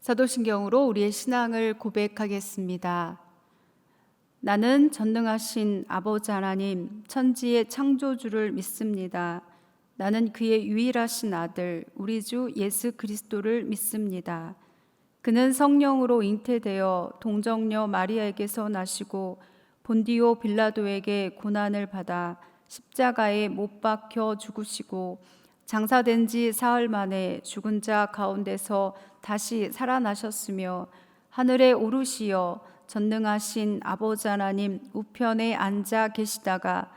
사도신경으로 우리의 신앙을 고백하겠습니다. 나는 전능하신 아버지 하나님, 천지의 창조주를 믿습니다. 나는 그의 유일하신 아들, 우리 주 예수 그리스도를 믿습니다. 그는 성령으로 잉태되어 동정녀 마리아에게서 나시고 본디오 빌라도에게 고난을 받아 십자가에 못 박혀 죽으시고 장사된 지 사흘 만에 죽은 자 가운데서 다시 살아나셨으며 하늘에 오르시어 전능하신 아버지 하나님 우편에 앉아 계시다가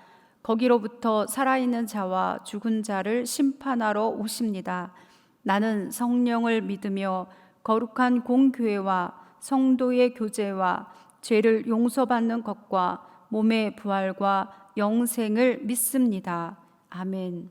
거기로부터 살아있는 자와 죽은 자를 심판하러 오십니다. 나는 성령을 믿으며 거룩한 공교회와 성도의 교제와 죄를 용서받는 것과 몸의 부활과 영생을 믿습니다. 아멘.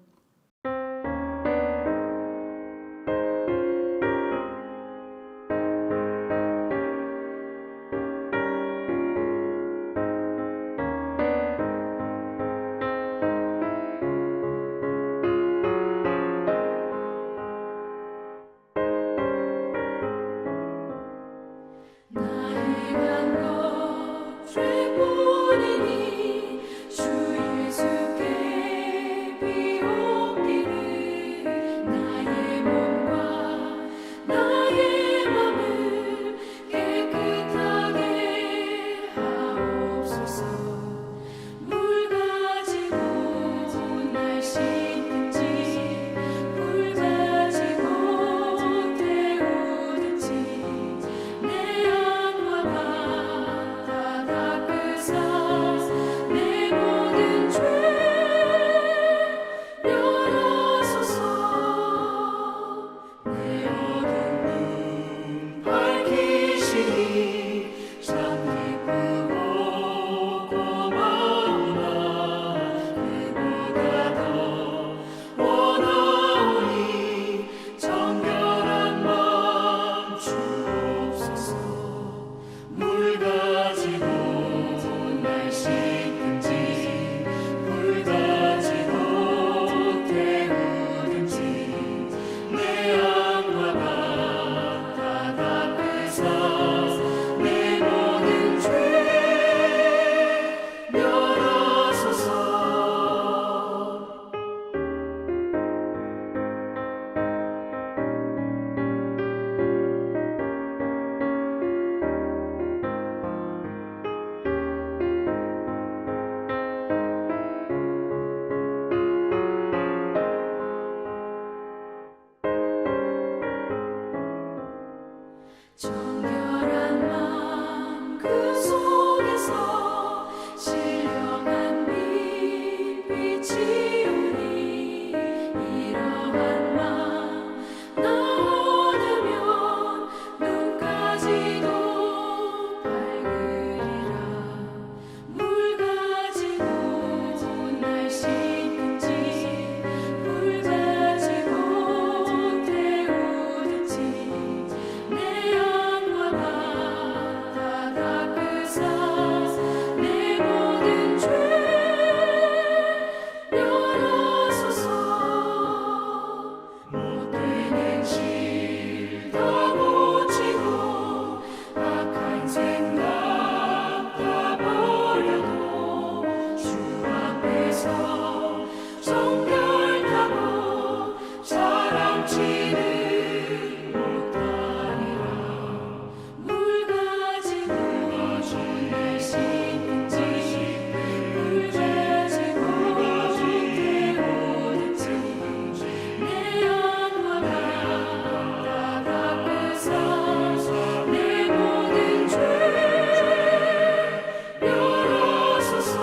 정결한 마음 그 속에서 신령한 빛이 오니 이러한 마음 나 얻으면 눈까지도 밝으리라. 물 가지고 날 씻든지 불 가지고 태우든지 내 영과 다 닦으사 내 모든 죄 열어소서. 못된 행실 다 고치고 악한 생각 다 버려도 주 앞에서 정결하고 사랑치는 못하리라. 물 가지고 날 씻든지 불 가지고 태우든지 내 영과 다 닦으사 내 모든 죄 열어소서.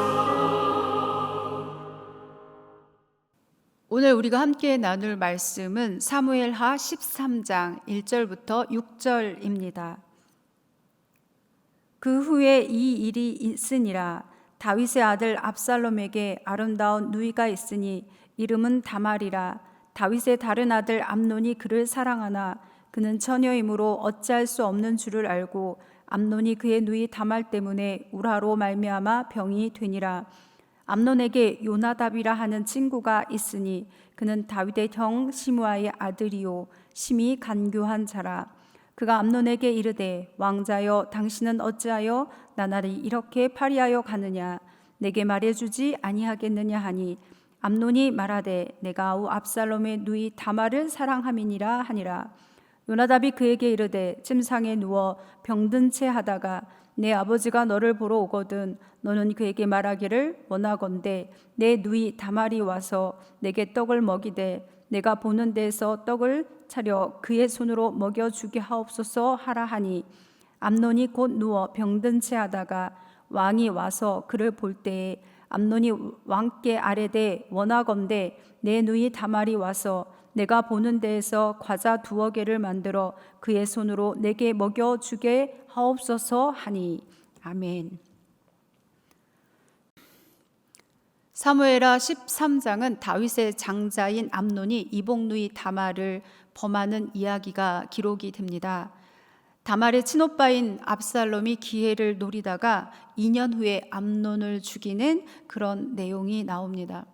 오늘 우리가 함께 나눌 말씀은 사무엘하 13장 1절부터 6절입니다. 그 후에 이 일이 있으니라. 다윗의 아들 압살롬에게 아름다운 누이가 있으니 이름은 다말이라. 다윗의 다른 아들 암논이 그를 사랑하나 그는 처녀이므로 어찌할 수 없는 줄을 알고 암논이 그의 누이 다말 때문에 우라로 말미암아 병이 되니라. 암논에게 요나답이라 하는 친구가 있으니 그는 다윗의 형 시므아의 아들이요 심히 간교한 자라. 그가 암논에게 이르되 왕자여 당신은 어찌하여 나날이 이렇게 파리하여 가느냐 내게 말해주지 아니하겠느냐 하니 암논이 말하되 내가 아우 압살롬의 누이 다말을 사랑함이니라 하니라. 요나답이 그에게 이르되 침상에 누워 병든 채 하다가 내 아버지가 너를 보러 오거든 너는 그에게 말하기를 원하건대 내 누이 다말이 와서 내게 떡을 먹이되 내가 보는 데에서 떡을 차려 그의 손으로 먹여주게 하옵소서 하라 하니 암논이 곧 누워 병든 채 하다가 왕이 와서 그를 볼 때에 암논이 왕께 아뢰되 원하건대 내 누이 다말이 와서 내가 보는 데에서 과자 2개를 만들어 그의 손으로 내게 먹여주게 하옵소서 하니. 아멘. 사무엘하 13장은 다윗의 장자인 암논이 이복누이 다말을 범하는 이야기가 기록이 됩니다. 다말의 친오빠인 압살롬이 기회를 노리다가 2년 후에 암논을 죽이는 그런 내용이 나옵니다.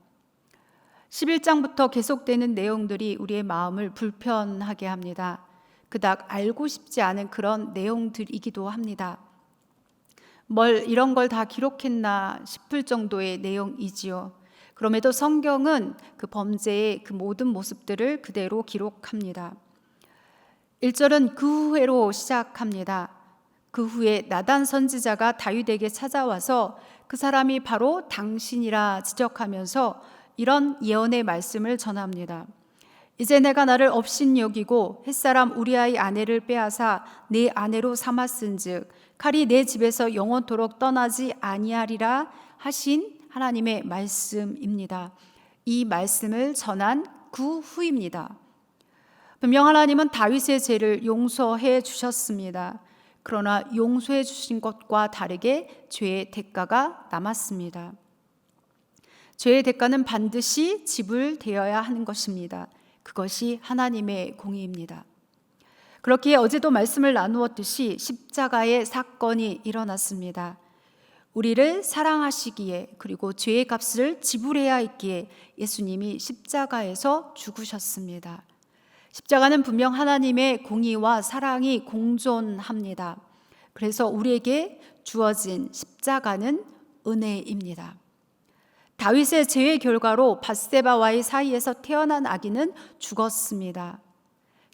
11장부터 계속되는 내용들이 우리의 마음을 불편하게 합니다. 그닥 알고 싶지 않은 그런 내용들이기도 합니다. 뭘 이런 걸 다 기록했나 싶을 정도의 내용이지요. 그럼에도 성경은 그 범죄의 그 모든 모습들을 그대로 기록합니다. 1절은 그 후에로 시작합니다. 그 후에 나단 선지자가 다윗에게 찾아와서 그 사람이 바로 당신이라 지적하면서 이런 예언의 말씀을 전합니다. 이제 내가 나를 업신여기고 햇사람 우리아의 아내를 빼앗아 내 아내로 삼았은즉 칼이 내 집에서 영원토록 떠나지 아니하리라 하신 하나님의 말씀입니다. 이 말씀을 전한 그 후입니다. 분명 하나님은 다윗의 죄를 용서해 주셨습니다. 그러나 용서해 주신 것과 다르게 죄의 대가가 남았습니다. 죄의 대가는 반드시 지불되어야 하는 것입니다. 그것이 하나님의 공의입니다. 그렇기에 어제도 말씀을 나누었듯이 십자가의 사건이 일어났습니다. 우리를 사랑하시기에 그리고 죄의 값을 지불해야 했기에 예수님이 십자가에서 죽으셨습니다. 십자가는 분명 하나님의 공의와 사랑이 공존합니다. 그래서 우리에게 주어진 십자가는 은혜입니다. 다윗의 죄의 결과로 밧세바와의 사이에서 태어난 아기는 죽었습니다.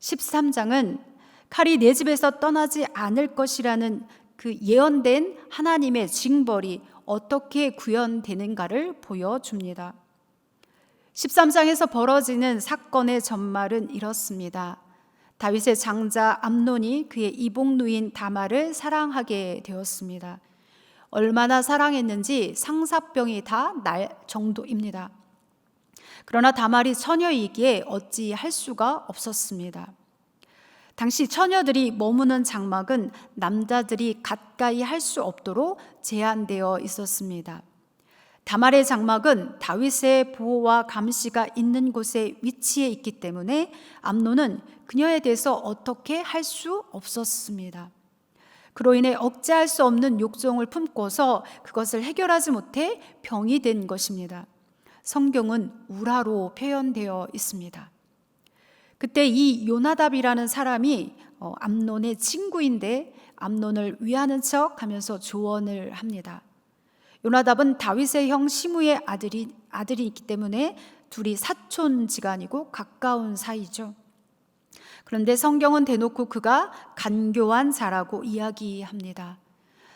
13장은 칼이 내 집에서 떠나지 않을 것이라는 그 예언된 하나님의 징벌이 어떻게 구현되는가를 보여줍니다. 13장에서 벌어지는 사건의 전말은 이렇습니다. 다윗의 장자 암논이 그의 이복누인 다말을 사랑하게 되었습니다. 얼마나 사랑했는지 상사병이 다 날 정도입니다. 그러나 다말이 처녀이기에 어찌할 수가 없었습니다. 당시 처녀들이 머무는 장막은 남자들이 가까이 할 수 없도록 제한되어 있었습니다. 다말의 장막은 다윗의 보호와 감시가 있는 곳에 위치해 있기 때문에 암논은 그녀에 대해서 어떻게 할 수 없었습니다. 그로 인해 억제할 수 없는 욕정을 품고서 그것을 해결하지 못해 병이 된 것입니다. 성경은 우라로 표현되어 있습니다. 그때 이 요나답이라는 사람이 암논의 친구인데 암논을 위하는 척 하면서 조언을 합니다. 요나답은 다윗의 형 시므의 아들이 있기 때문에 둘이 사촌지간이고 가까운 사이죠. 그런데 성경은 대놓고 그가 간교한 자라고 이야기합니다.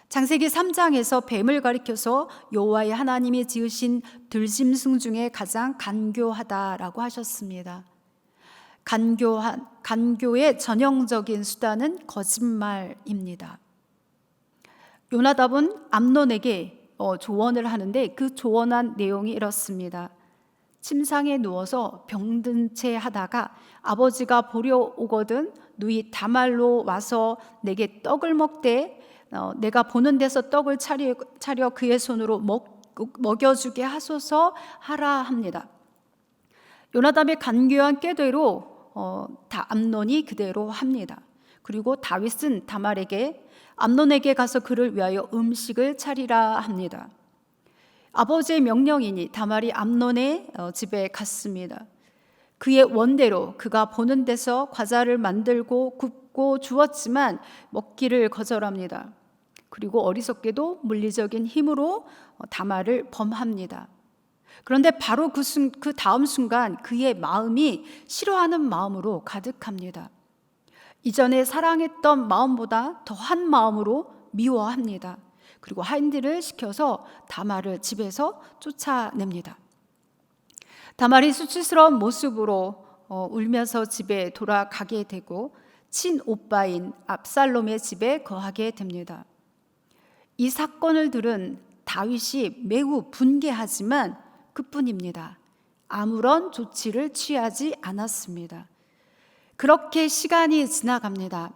창세기 3장에서 뱀을 가리켜서 여호와의 하나님이 지으신 들짐승 중에 가장 간교하다라고 하셨습니다. 간교의 전형적인 수단은 거짓말입니다. 요나답은 암논에게 조언을 하는데 그 조언한 내용이 이렇습니다. 침상에 누워서 병든 채 하다가 아버지가 보려 오거든 누이 다말로 와서 내게 떡을 먹되 내가 보는 데서 떡을 차려 그의 손으로 먹여주게 하소서 하라 합니다. 요나답의 간교한 꾀대로 암논이 그대로 합니다. 그리고 다윗은 다말에게 암논에게 가서 그를 위하여 음식을 차리라 합니다. 아버지의 명령이니 다말이 암논의 집에 갔습니다. 그의 원대로 그가 보는 데서 과자를 만들고 줬고 주었지만 먹기를 거절합니다. 그리고 어리석게도 물리적인 힘으로 다말을 범합니다. 그런데 바로 그 다음 순간 그의 마음이 싫어하는 마음으로 가득합니다. 이전에 사랑했던 마음보다 더한 마음으로 미워합니다. 그리고 한디를 시켜서 다말을 집에서 쫓아냅니다. 다말이 수치스러운 모습으로 울면서 집에 돌아가게 되고 친오빠인 압살롬의 집에 거하게 됩니다. 이 사건을 들은 다윗이 매우 분개하지만 그뿐입니다. 아무런 조치를 취하지 않았습니다. 그렇게 시간이 지나갑니다.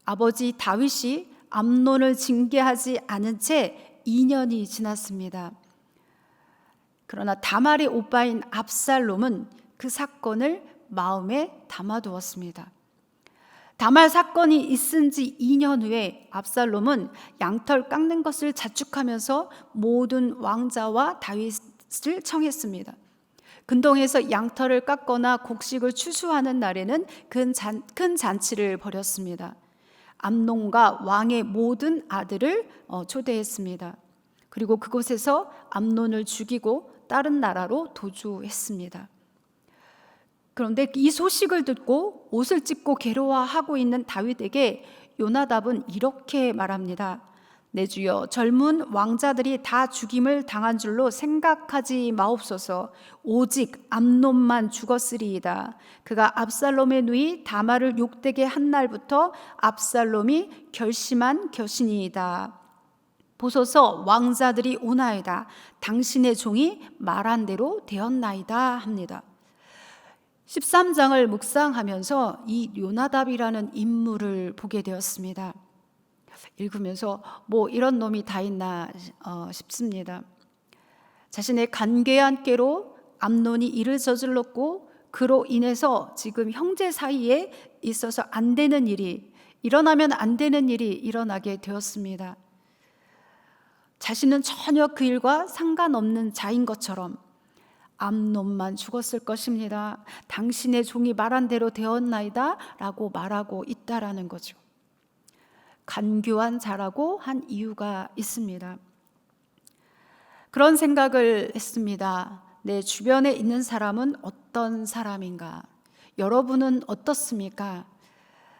아버지 다윗이 암논을 징계하지 않은 채 2년이 지났습니다. 그러나 다말의 오빠인 압살롬은 그 사건을 마음에 담아두었습니다. 다말 사건이 있은 지 2년 후에 압살롬은 양털 깎는 것을 자축하면서 모든 왕자와 다윗을 청했습니다. 근동에서 양털을 깎거나 곡식을 추수하는 날에는 큰 잔치를 벌였습니다. 암논과 왕의 모든 아들을 초대했습니다. 그리고 그곳에서 암논을 죽이고 다른 나라로 도주했습니다. 그런데 이 소식을 듣고 옷을 찢고 괴로워하고 있는 다윗에게 요나답은 이렇게 말합니다. 내 주여, 젊은 왕자들이 다 죽임을 당한 줄로 생각하지 마옵소서. 오직 암논만 죽었으리이다. 그가 압살롬의 누이 다말을 욕되게 한 날부터 압살롬이 결심한 결심이이다. 보소서, 왕자들이 오나이다. 당신의 종이 말한 대로 되었나이다 합니다. 13장을 묵상하면서 이 요나답이라는 인물을 보게 되었습니다. 읽으면서 뭐 이런 놈이 다 있나 싶습니다. 자신의 간괴한 꾀로 암논이 일을 저질렀고 그로 인해서 지금 형제 사이에 있어서 안 되는 일이 일어나면 안 되는 일이 일어나게 되었습니다. 자신은 전혀 그 일과 상관없는 자인 것처럼 암논만 죽었을 것입니다. 당신의 종이 말한 대로 되었나이다 라고 말하고 있다라는 거죠. 간교한 자라고 한 이유가 있습니다. 그런 생각을 했습니다. 내 주변에 있는 사람은 어떤 사람인가? 여러분은 어떻습니까?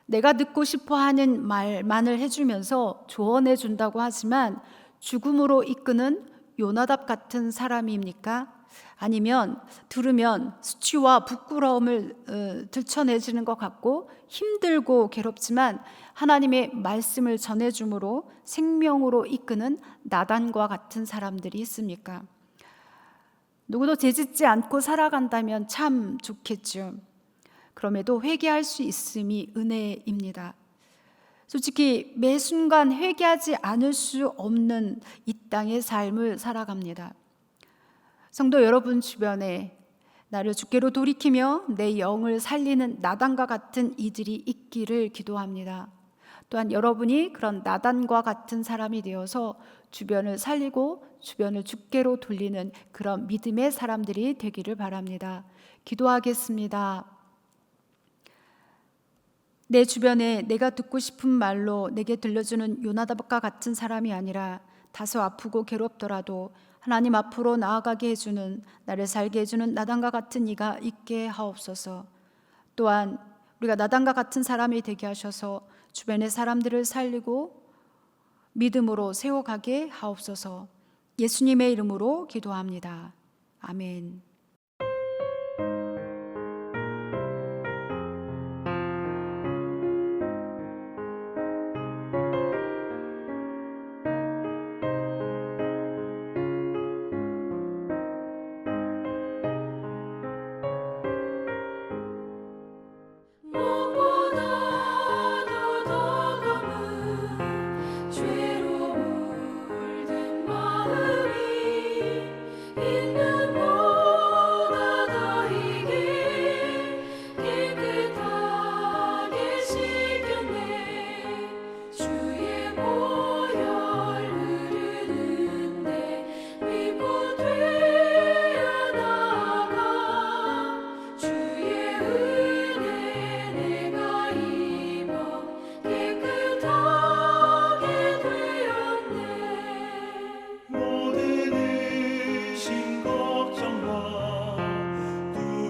내가 듣고 싶어 하는 말만을 해주면서 조언해 준다고 하지만 죽음으로 이끄는 요나답 같은 사람입니까? 아니면 들으면 수치와 부끄러움을 들춰내지는 것 같고 힘들고 괴롭지만 하나님의 말씀을 전해줌으로 생명으로 이끄는 나단과 같은 사람들이 있습니까? 누구도 죄짓지 않고 살아간다면 참 좋겠죠. 그럼에도 회개할 수 있음이 은혜입니다. 솔직히 매 순간 회개하지 않을 수 없는 이 땅의 삶을 살아갑니다. 성도 여러분 주변에 나를 주께로 돌이키며 내 영을 살리는 나단과 같은 이들이 있기를 기도합니다. 또한 여러분이 그런 나단과 같은 사람이 되어서 주변을 살리고 주변을 주께로 돌리는 그런 믿음의 사람들이 되기를 바랍니다. 기도하겠습니다. 내 주변에 내가 듣고 싶은 말로 내게 들려주는 요나답과 같은 사람이 아니라 다소 아프고 괴롭더라도 하나님 앞으로 나아가게 해주는, 나를 살게 해주는 나단과 같은 이가 있게 하옵소서. 또한 우리가 나단과 같은 사람이 되게 하셔서 주변의 사람들을 살리고 믿음으로 세워가게 하옵소서. 예수님의 이름으로 기도합니다. 아멘. 무엇보다도 더 검은 죄로 물든 마음이 있는 곳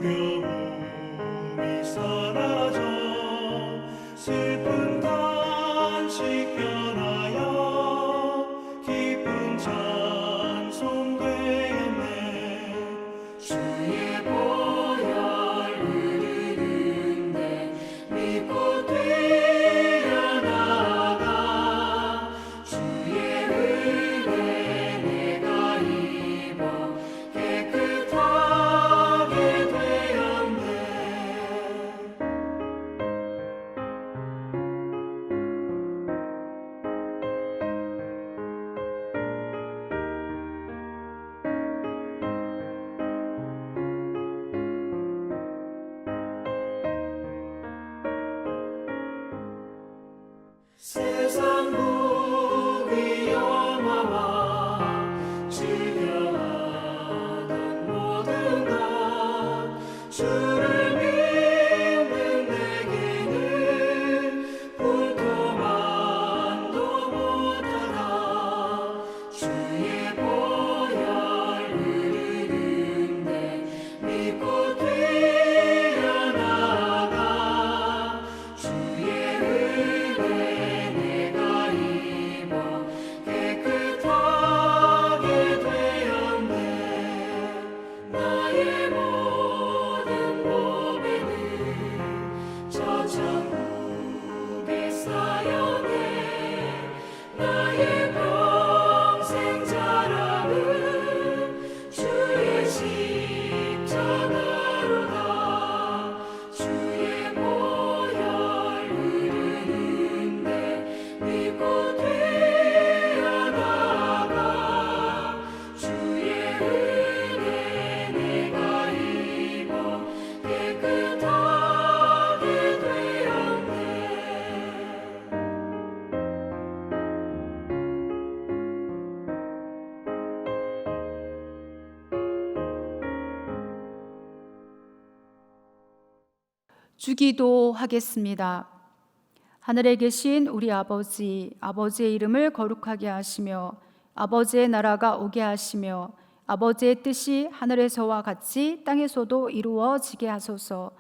두려움이 사라져 슬픈 단식 변하여 기쁜 찬송 되었네. 주의 보혈 흐르는데 믿고 뛰어나가 주의 은혜 내가 입어 깨끗하게 되었네. 세상 무기 영화와 즐겨하던 모든 것 주를 믿는 내게는 불도만도 못하다. 주의 보혈 흐르는데 믿고 뛰어나가 주의 은혜 내가 입어 깨끗하게 되었네. 나의 모든 보배는 저 천국에 쌓여네. 나의 평생 자랑은 주의 십자가로다. 주의 보혈 흐르는데 믿고 뛰어나가 주의 은혜 내가 입어 깨끗하게 되었네. 주기도 하겠습니다. 하늘에 계신 우리 아버지, 아버지의 이름을 거룩하게 하시며 아버지의 나라가 오게 하시며 아버지의 뜻이 하늘에서와 같이 땅에서도 이루어지게 하소서.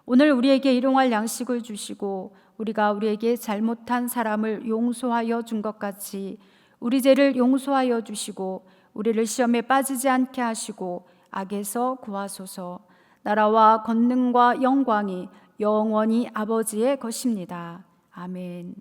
오늘 우리에게 일용할 양식을 주시고 우리가 우리에게 잘못한 사람을 용서하여 준 것 같이 우리 죄를 용서하여 주시고 우리를 시험에 빠지지 않게 하시고 악에서 구하소서. 나라와 권능과 영광이 영원히 아버지의 것입니다. 아멘.